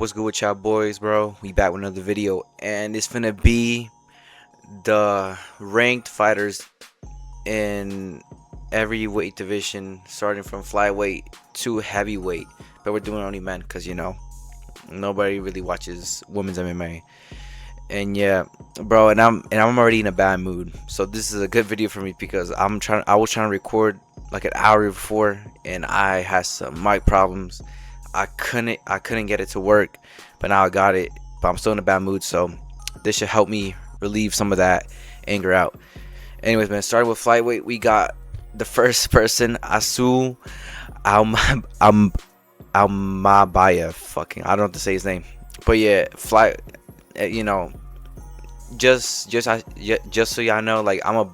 What's good with y'all boys, bro? We back with another video, and it's finna be the ranked fighters in every weight division, starting from flyweight to heavyweight. But we're doing only men, cause nobody really watches women's MMA. And yeah, bro, and I'm already in a bad mood. So this is a good video for me because I was trying to record like an hour before, and I had some mic problems. I couldn't get it to work, but now I got it. But I'm still in a bad mood, so this should help me relieve some of that anger out. Anyways, man, starting with flyweight, we got the first person, Asu Alm Alm Almabaya. Fucking, I don't know how to say his name, but yeah, you know, just so y'all know, like I'm a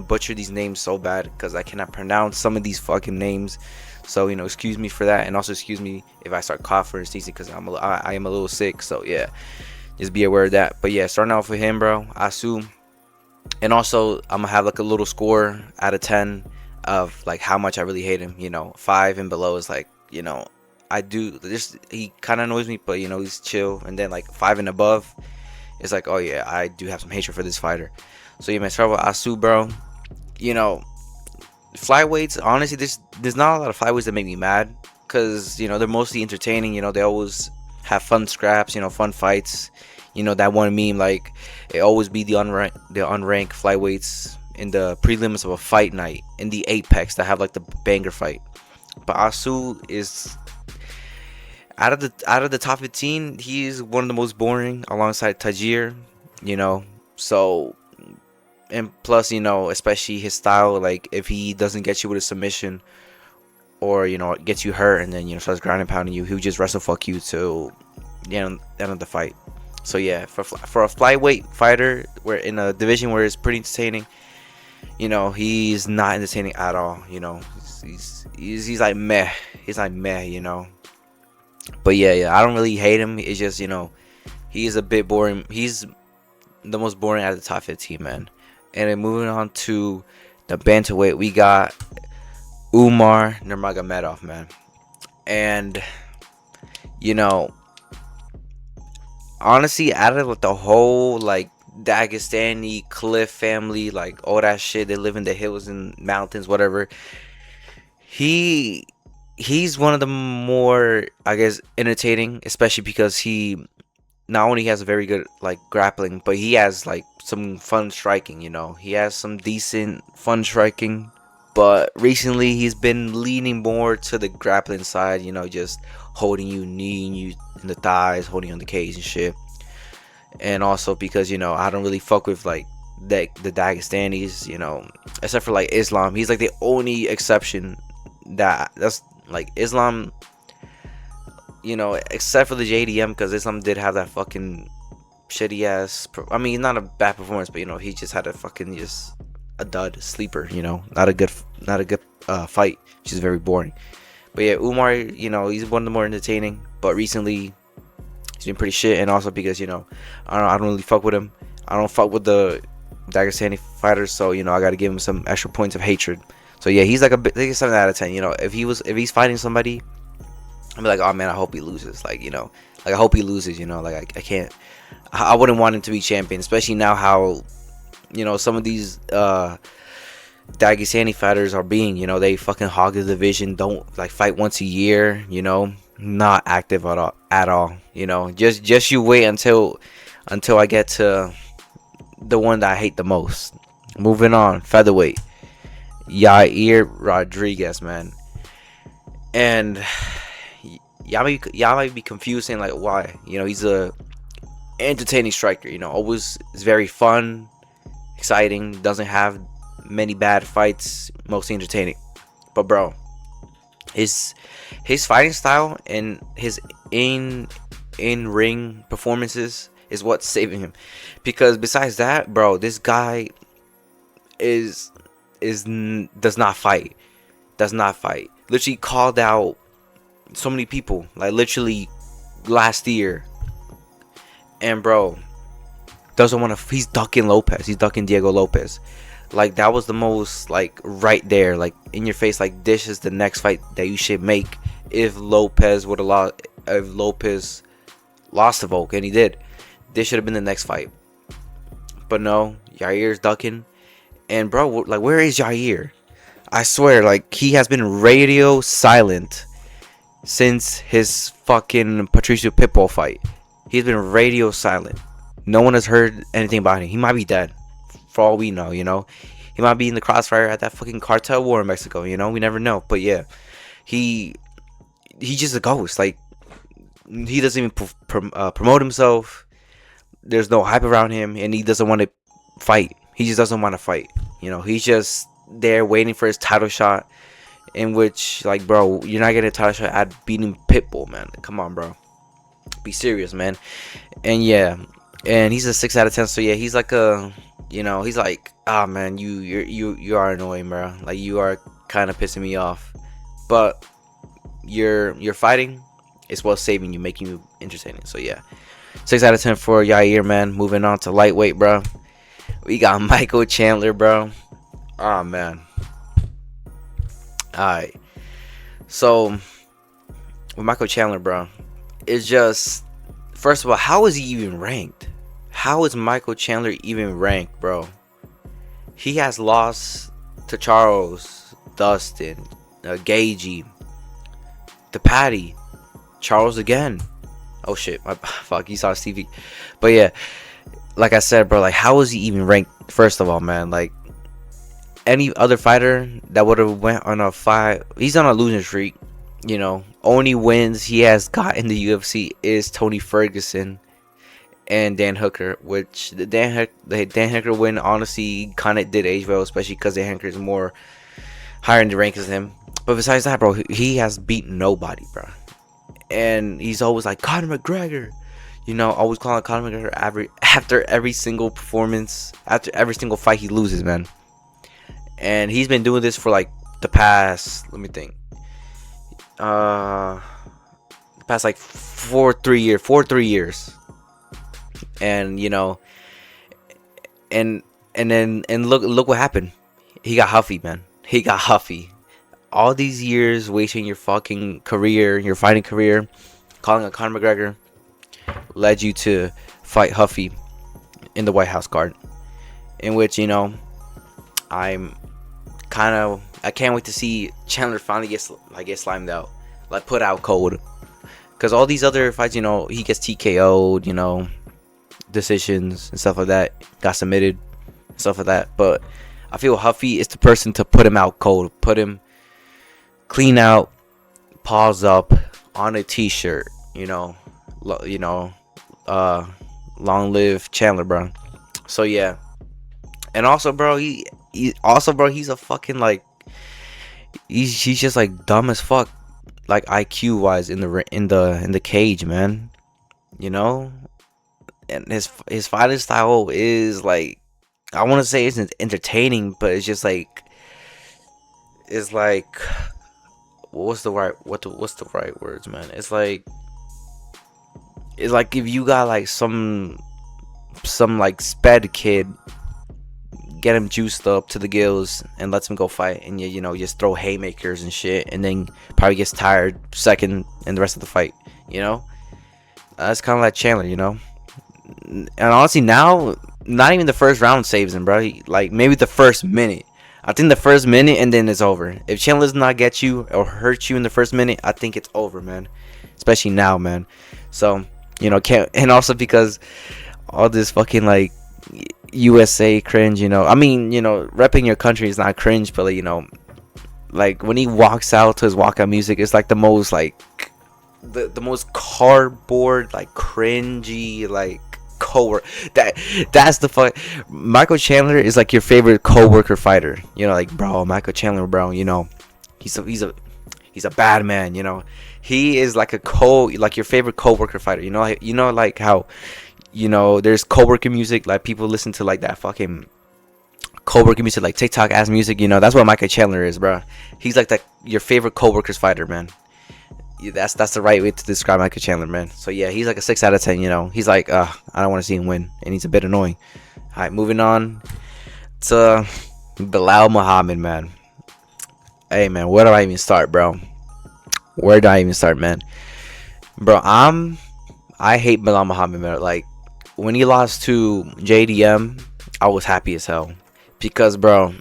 butcher these names so bad because I cannot pronounce some of these fucking names. So excuse me for that, and also excuse me if I start coughing or sneezing because I am a little sick. So yeah, just be aware of that. But yeah, starting off with him, bro, Asu, and also I'm gonna have like a little score out of 10 of like how much I really hate him. 5 and below is like I do this. He kind of annoys me, but he's chill. And then like 5 and above, it's like, oh yeah, I do have some hatred for this fighter. So yeah, man, start with Asu, bro. You know, Flyweights, honestly, there's not a lot of flyweights that make me mad because they're mostly entertaining. They always have fun scraps, fun fights. That one meme, like it always be the unranked flyweights in the prelims of a fight night in the apex that have like the banger fight. But Asu is out of the top 15, he's one of the most boring alongside Tajir. So, and plus, especially his style, like if he doesn't get you with a submission or gets you hurt and then starts ground and pounding you, he'll just wrestle fuck you to end of the fight. So yeah, for a flyweight fighter, we're in a division where it's pretty entertaining. He's not entertaining at all. He's like meh. He's like meh. But yeah, I don't really hate him. It's just he's a bit boring. He's the most boring out of the top 15, man. And then moving on to the bantamweight, we got Umar Nurmagomedov, man. And honestly, out of like the whole like Dagestani Cliff family, like all that shit, they live in the hills and mountains, whatever. He he's one of the more, I guess, entertaining, especially because he not only has a very good like grappling, but he has like some fun striking. He has some decent fun striking, but recently he's been leaning more to the grappling side. Just holding you, kneeing you in the thighs, holding you on the cage and shit. And also because I don't really fuck with like the Dagestanis. Except for like Islam, he's like the only exception that's like Islam. Except for the JDM, because Islam did have that fucking shitty ass. I mean, not a bad performance, but he just had a fucking just a dud sleeper. Not a good fight. Which is very boring. But yeah, Umar, he's one of the more entertaining. But recently, he's been pretty shit, and also because I don't really fuck with him. I don't fuck with the Dagestani fighters, so I got to give him some extra points of hatred. So yeah, he's like like a 7 out of 10. If he's fighting somebody, I'm like, oh man, I hope he loses. Like I hope he loses. Like I can't. I wouldn't want him to be champion, especially now how some of these Dagestani fighters are being. They fucking hog the division. Don't like fight once a year. Not active at all. Just you wait until I get to the one that I hate the most. Moving on, featherweight, Yair Rodriguez, man. And y'all might be confused saying like why. He's a entertaining striker. Always is very fun, exciting, doesn't have many bad fights, mostly entertaining. But bro, his fighting style and his in ring performances is what's saving him. Because besides that, bro, this guy does not fight. Literally called out so many people, like literally last year. And bro, doesn't want to. He's ducking Lopez. He's ducking Diego Lopez. Like that was the most like right there, like in your face. Like this is the next fight that you should make if Lopez would allow. If Lopez lost to Volk, and he did. This should have been the next fight, but no, Yair's ducking. And bro, like, where is Yair? I swear, like, he has been radio silent since his fucking Patricio Pitbull fight. He's been radio silent. No one has heard anything about him. He might be dead, for all we know. He might be in the crossfire at that fucking cartel war in Mexico. We never know. But yeah, he's just a ghost. Like, he doesn't even promote himself. There's no hype around him, and he doesn't want to fight. He just doesn't want to fight. He's just there waiting for his title shot. In which, like, bro, you're not getting a title shot at beating Pitbull, man. Come on, bro. Be serious, man. And yeah, and he's a 6 out of 10. So yeah, he's like he's like, ah, man, you are annoying, bro. Like, you are kind of pissing me off. But you're fighting. It's well saving you, making you entertaining. So yeah, 6 out of 10 for Yair, man. Moving on to lightweight, bro. We got Michael Chandler, bro. Oh, man. Alright. So, with Michael Chandler, bro, it's just, first of all, how is he even ranked? How is Michael Chandler even ranked, bro? He has lost to Charles, Dustin, Gagey, to Patty, Charles again. Oh shit, fuck, you saw Stevie. But yeah, like I said, bro, like, how is he even ranked? First of all, man, like, any other fighter that would have went on a fight, he's on a losing streak. Only wins he has got in the UFC is Tony Ferguson and Dan Hooker, which the Dan Hooker win honestly kind of did age well, especially because Dan Hooker is more higher in the rankings than him. But besides that, bro, he has beaten nobody, bro. And he's always like Conor McGregor, always calling Conor McGregor after every single performance, after every single fight he loses, man. And he's been doing this for like the past, let me think, the past like 3 years. And and look what happened. He got huffy, man. He got huffy. All these years wasting your fucking career, your fighting career, calling a Conor McGregor, led you to fight Huffy in the White House card, in which I can't wait to see Chandler finally get slimed out, like put out cold, because all these other fights, he gets TKO'd, decisions and stuff like that, got submitted, stuff like that. But I feel Huffy is the person to put him out cold, put him clean out, paws up on a t-shirt, long live Chandler, bro. So yeah, and also, bro, he's a fucking, like, he's just like dumb as fuck, like IQ wise in the cage, man. And his fighting style is like, I want to say it's entertaining, but it's just like, it's like, what's the right words, man? It's like if you got like some like sped kid, get him juiced up to the gills and lets him go fight, and just throw haymakers and shit, and then probably gets tired second in the rest of the fight. That's kind of like Chandler, and honestly now, not even the first round saves him, bro. Like, maybe the first minute. I think the first minute, and then it's over. If Chandler does not get you or hurt you in the first minute, I think it's over, man. Especially now, man. So, can't, and also because all this fucking like USA cringe, I mean, repping your country is not cringe, but like when he walks out to his walkout music, it's like the most like the most cardboard, like cringy, like coworker. That's the fuck. Michael Chandler is like your favorite coworker fighter. Like, bro, Michael Chandler, bro. He's a bad man. He is like like your favorite coworker fighter. Like how there's coworker music, like people listen to like that fucking coworker music, like TikTok ass music. That's what Michael Chandler is, bro. He's like your favorite coworker's fighter, man. That's the right way to describe Michael Chandler, man. So yeah, he's like a 6 out of 10. He's like, I don't want to see him win, and he's a bit annoying. All right, moving on to Bilal Muhammad, man. Hey, man, where do I even start, bro? Where do I even start, man? Bro, I'm I hate Bilal Muhammad, man. Like when he lost to JDM, I was happy as hell because, bro,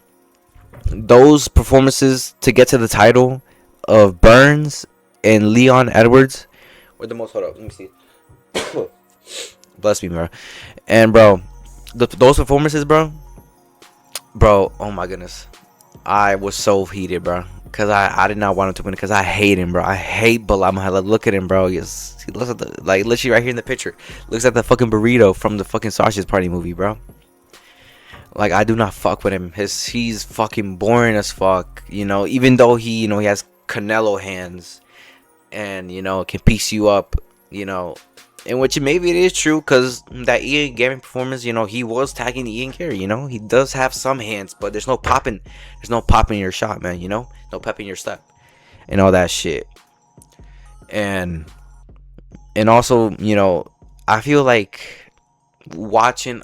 those performances to get to the title of Burns and Leon Edwards were the most. Hold up, let me see. Bless me, bro. And bro, those performances, bro. Oh my goodness, I was so heated, bro. Cause I did not want him to win because I hate him, bro. I hate Bilal Muhammad. Look at him, bro. He looks at the, like, literally right here in the picture. Looks like the fucking burrito from the fucking Sausage Party movie, bro. Like, I do not fuck with him. He's fucking boring as fuck. You know, even though he has Canelo hands, and can piece you up. In which maybe it is true, because that Ian Gary performance, he was tagging Ian Gary. He does have some hands, but there's no popping. There's no popping your shot, man. No pep in your step, and all that shit. And also, I feel like watching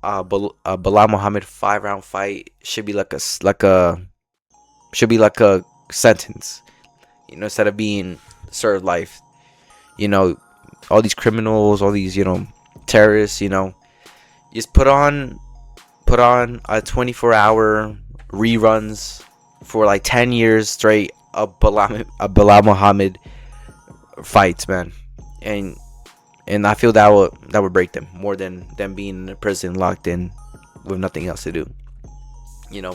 Bilal Muhammad 5-round fight should be like a sentence, instead of being served life. All these criminals, all these terrorists, just put on a 24-hour reruns for like 10 years straight of Bilal Muhammad fights, man. And I feel that would break them more than them being in prison locked in with nothing else to do.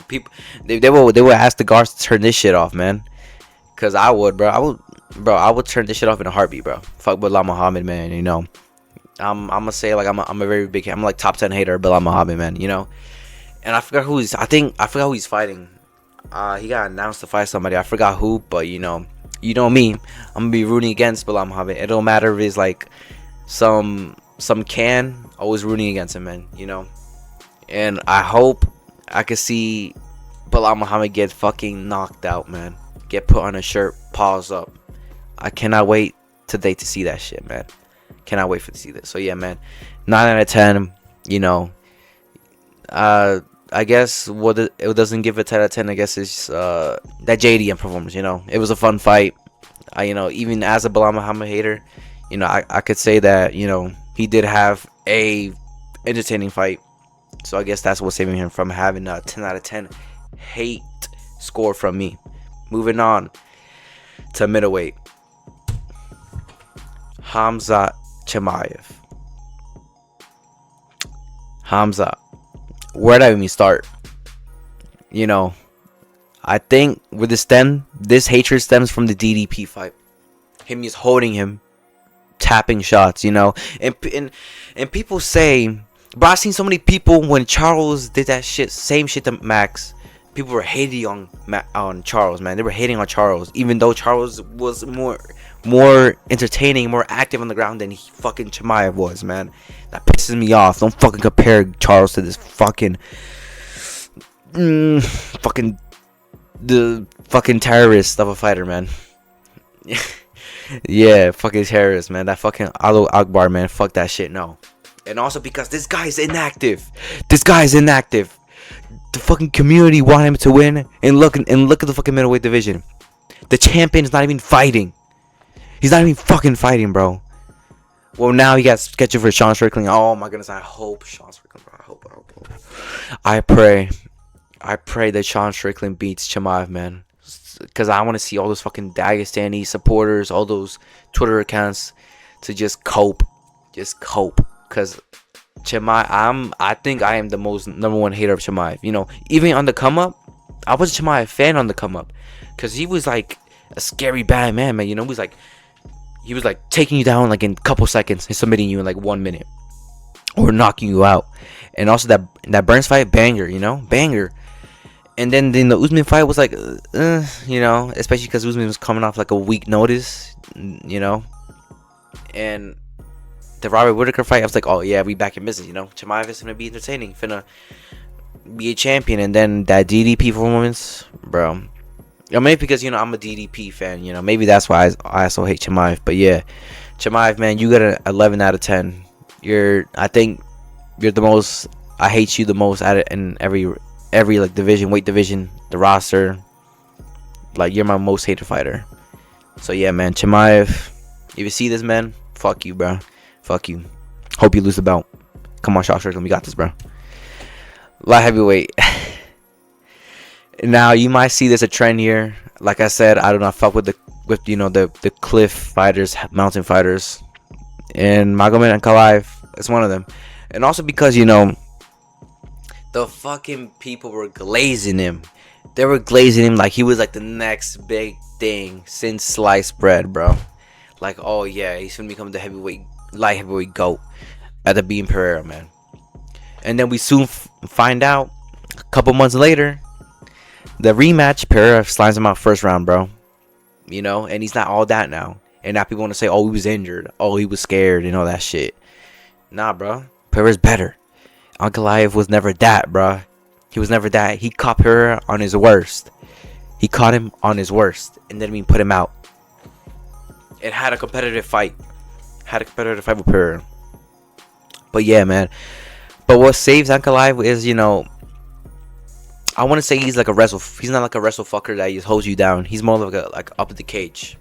People they would ask the guards to turn this shit off, man. Cause I would, bro. I would turn this shit off in a heartbeat, bro. Fuck Bilal Muhammad, man. I'm gonna say, like, I'm a very big, I'm like top 10 hater of Bilal Muhammad, man. And I forgot who who he's fighting. He got announced to fight somebody. I forgot who, but you know me. I'm gonna be rooting against Bilal Muhammad. It don't matter if it's like some always rooting against him, man. And I hope I could see Bilal Muhammad get fucking knocked out, man. Get put on a shirt, paws up. I cannot wait today to see that shit, man. Cannot wait to see this. So yeah, man, 9 out of 10. I guess what it doesn't give a 10 out of 10. I guess is that JDM performance. It was a fun fight. Even as a Bilal Muhammad hater, I could say that he did have a entertaining fight. So I guess that's what's saving him from having a 10 out of 10 hate score from me. Moving on to middleweight, Khamzat Chimaev. Khamzat, where did I even start? I think with this hatred stems from the DDP fight. Him just holding him, tapping shots, and people say, but I've seen so many people when Charles did that shit, same shit to Max. People were hating on Charles, man. They were hating on Charles, even though Charles was more entertaining, more active on the ground than fucking Chimaev was, man. That pisses me off. Don't fucking compare Charles to this fucking the fucking terrorist of a fighter, man. Yeah, fucking terrorist, man. That fucking Alo Akbar, man. Fuck that shit, no. And also because this guy is inactive. The fucking community want him to win, and look at the fucking middleweight division. The champion is not even fighting. He's not even fucking fighting, bro. Well, now he got scheduled for Sean Strickland. Oh my goodness, I hope Sean Strickland, bro. I pray that Sean Strickland beats Chimaev, man. Because I want to see all those fucking Dagestani supporters, all those Twitter accounts to just cope. Because Chimaev, I think I am the most number one hater of Chimaev. Even on the come up, I was a Chimaev fan on the come up, because he was like a scary bad man. He was like taking you down like in a couple seconds and submitting you in like 1 minute, or knocking you out. And also that Burns fight, banger. And then the Usman fight was like, especially because Usman was coming off like a week notice, and the Robert Whittaker fight, I was like, oh yeah, we back in business. Chimaev is gonna be entertaining, finna be a champion. And then that DDP performance, bro. Maybe because I'm a DDP fan. Maybe that's why I also hate Chimaev. But yeah, Chimaev, man, you got an 11 out of 10. I think you're the most. I hate you the most at it in every like division, weight division, the roster. Like, you're my most hated fighter. So yeah, man, Chimaev, if you see this, man, Fuck you, bro. Fuck you. Hope you lose the belt. Come on, Shot Strickland, we got this, bro. Light heavyweight. Now you might see there's a trend here. Like I said, I do not fuck with the cliff fighters, mountain fighters, and Magomed Ankalaev is one of them. And also because the fucking people were glazing him. They were glazing him like he was like the next big thing since sliced bread, bro. Like, oh yeah, he's gonna become the light heavyweight GOAT at the Bean Pereira, man. And then we soon find out a couple months later, the rematch, Pereira slimes him out first round, bro. And he's not all that now. And now people want to say, oh, he was injured, oh, he was scared, and all that shit. Nah, bro. Pereira's better. Ankalaev was never that, bro. He was never that. He caught Pereira on his worst. He caught him on his worst, and then we put him out. It had a competitive fight. With Pereira. But yeah, man. But what saves Ankalaev is, I want to say he's like a wrestle. He's not like a wrestle fucker that just holds you down. He's more like up at the cage,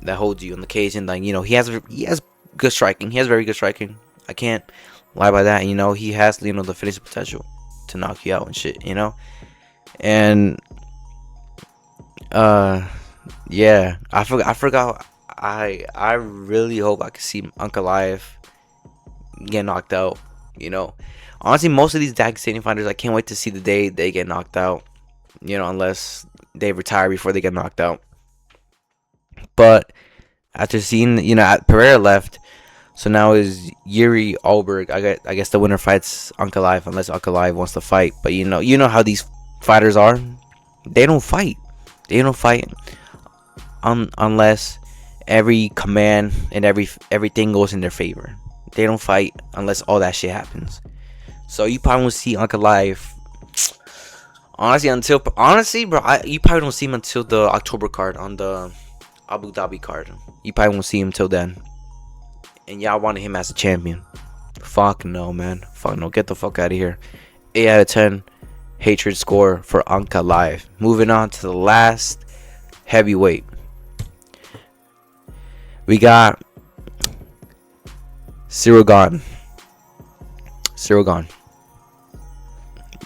that holds you in the cage, and he has good striking. He has very good striking. I can't lie by that. He has the finishing potential to knock you out and shit. And yeah, I forgot. I really hope I can see Ankalaev get knocked out. Honestly, most of these Dagestani fighters, I can't wait to see the day they get knocked out. Unless they retire before they get knocked out. But after seeing, Pereira left, so now is Yuri Alberg. I guess the winner fights Ankalaev unless Ankalaev wants to fight. But you know how these fighters are. They don't fight. Unless every command and everything goes in their favor. They don't fight unless all that shit happens. So you probably won't see Ankalaev. Honestly, bro, you probably don't see him until the October card on the Abu Dhabi card. You probably won't see him till then. And y'all wanted him as a champion. Fuck no, man. Fuck no. Get the fuck out of here. 8 out of 10 hatred score for Ankalaev. Moving on to the last heavyweight. We got Ciryl Gane.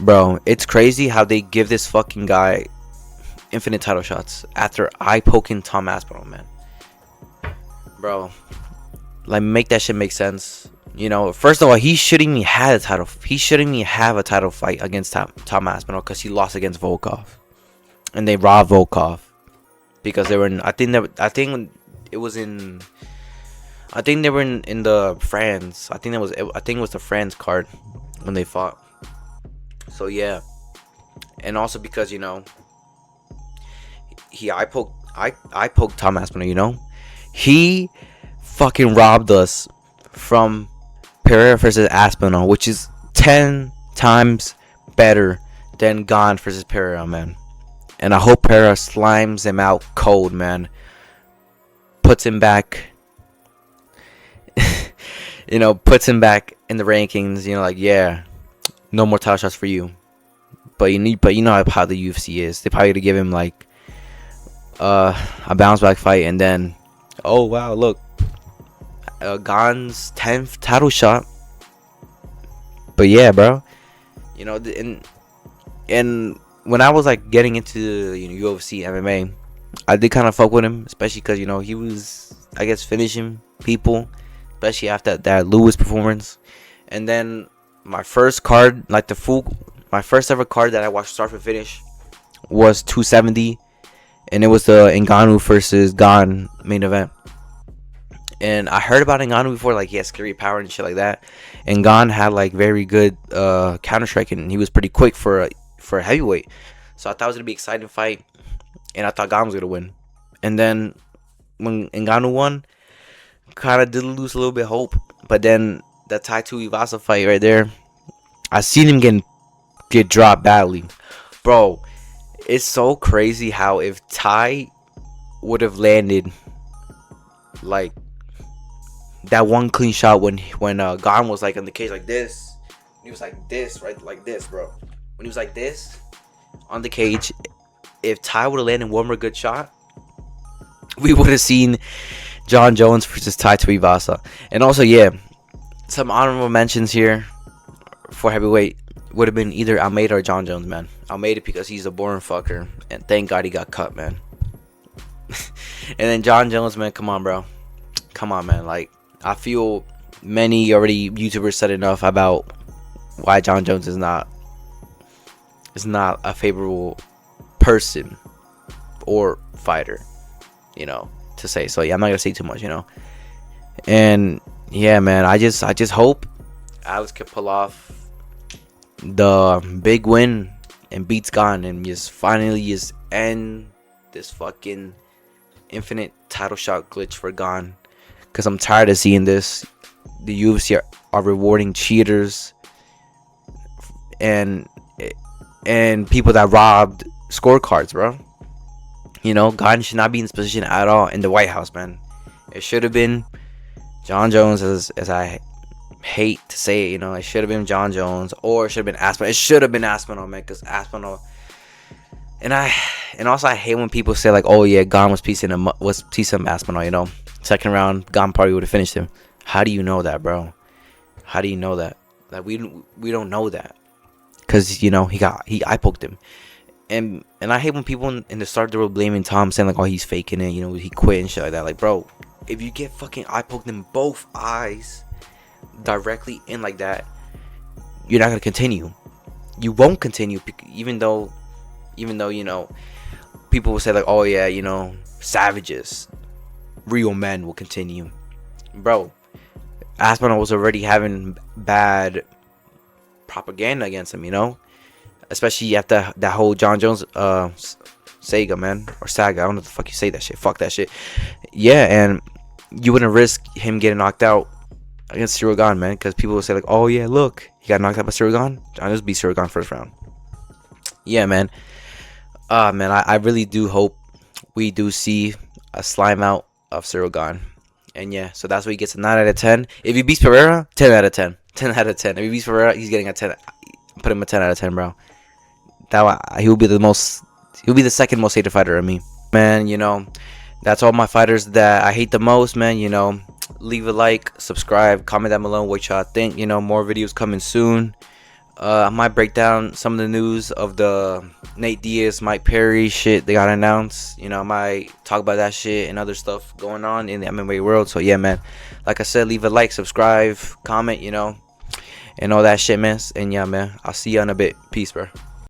Bro, it's crazy how they give this fucking guy infinite title shots after eye-poking Tom Aspinall, man. Bro, like, make that shit make sense. First of all, he shouldn't even have a title. He shouldn't even have a title fight against Tom Aspinall because he lost against Volkov, and they robbed Volkov because they were in. I think it was in. I think they were in the France. I think it was the France card when they fought. So yeah, and also because I poked Tom Aspinall. He fucking robbed us from Pereira versus Aspinall, which is 10 times better than Gane versus Pereira, man. And I hope Pereira slimes him out cold, man. Puts him back. Puts him back in the rankings. Yeah, no more title shots for you. But you know how the UFC is. They probably gonna give him like a bounce back fight, and then, oh wow, look, Gane's 10th title shot. But yeah, bro, and when I was like getting into UFC MMA, I did kind of fuck with him, especially because he was, I guess, finishing people, especially after that Lewis performance. And then my first card, like my first ever card that I watched start to finish was 270, and it was the Ngannou versus Gane main event. And I heard about Ngannou before, like he had scary power and shit like that. And Gane had like very good counter striking, and he was pretty quick for a heavyweight. So I thought it was gonna be an exciting fight, and I thought Gane was gonna win. And then when Ngannou won, kind of did lose a little bit of hope. But then that Tai Tuivasa fight right there, I seen him get dropped badly, bro. It's so crazy how if Tai would have landed like that one clean shot when Gane was like in the cage like this, he was like this, right, like this, bro. When he was like this on the cage, if Tai would have landed one more good shot, we would have seen John Jones versus Tai Tuivasa. And also, yeah, some honorable mentions here for heavyweight would have been either Almeida or John Jones, man. Almeida because he's a boring fucker, and thank God he got cut, man. And then John Jones, man, come on, bro. Come on, man. Like, I feel many already YouTubers said enough about why John Jones is not a favorable person or fighter, to say. So yeah, I'm not gonna say too much, And yeah, man, I just hope Alex can pull off the big win and beats Gone and just finally just end this fucking infinite title shot glitch for Gone. Cause I'm tired of seeing this. The UFC are rewarding cheaters and people that robbed scorecards, bro. Gone should not be in this position at all in the White House, man. It should have been John Jones, as I hate to say it, it should have been John Jones, or it should have been Aspinall. It should have been Aspinall, man, because Aspinall. And also I hate when people say like, oh yeah, Gone was piecing Aspinall, Second round, Gone probably would have finished him. How do you know that, bro? How do you know that? Like we don't know that, because he eye poked him. And I hate when people in the start they were blaming Tom, saying like, oh, he's faking it, he quit and shit like that. Like, bro, if you get fucking eye poked in both eyes directly in like that, you're not gonna continue. You won't continue, even though people will say like, oh yeah, savages, real men will continue. Bro, Aspinall was already having bad propaganda against him, especially after that whole John Jones saga, man, or saga. I don't know what the fuck you say that shit. Fuck that shit. Yeah, and you wouldn't risk him getting knocked out against Cyril Gane, man, because people will say like, oh yeah, look, he got knocked out by Cyril Gane. I'll just beat Cyril Gane first round. Yeah, man. Man, I really do hope we do see a slime out of Cyril Gane. And yeah, so that's why he gets a 9 out of 10. If he beats Pereira, 10 out of 10. 10 out of 10. If he beats Pereira, he's getting a 10. Put him a 10 out of 10, bro. He'll be the second most hated fighter of me. Man, that's all my fighters that I hate the most, man. Leave a like, subscribe, comment down below what y'all think. More videos coming soon. I might break down some of the news of the Nate Diaz, Mike Perry shit they got announced. I might talk about that shit and other stuff going on in the MMA world. So yeah, man, like I said, leave a like, subscribe, comment, and all that shit, man. And yeah, man, I'll see you in a bit. Peace, bro.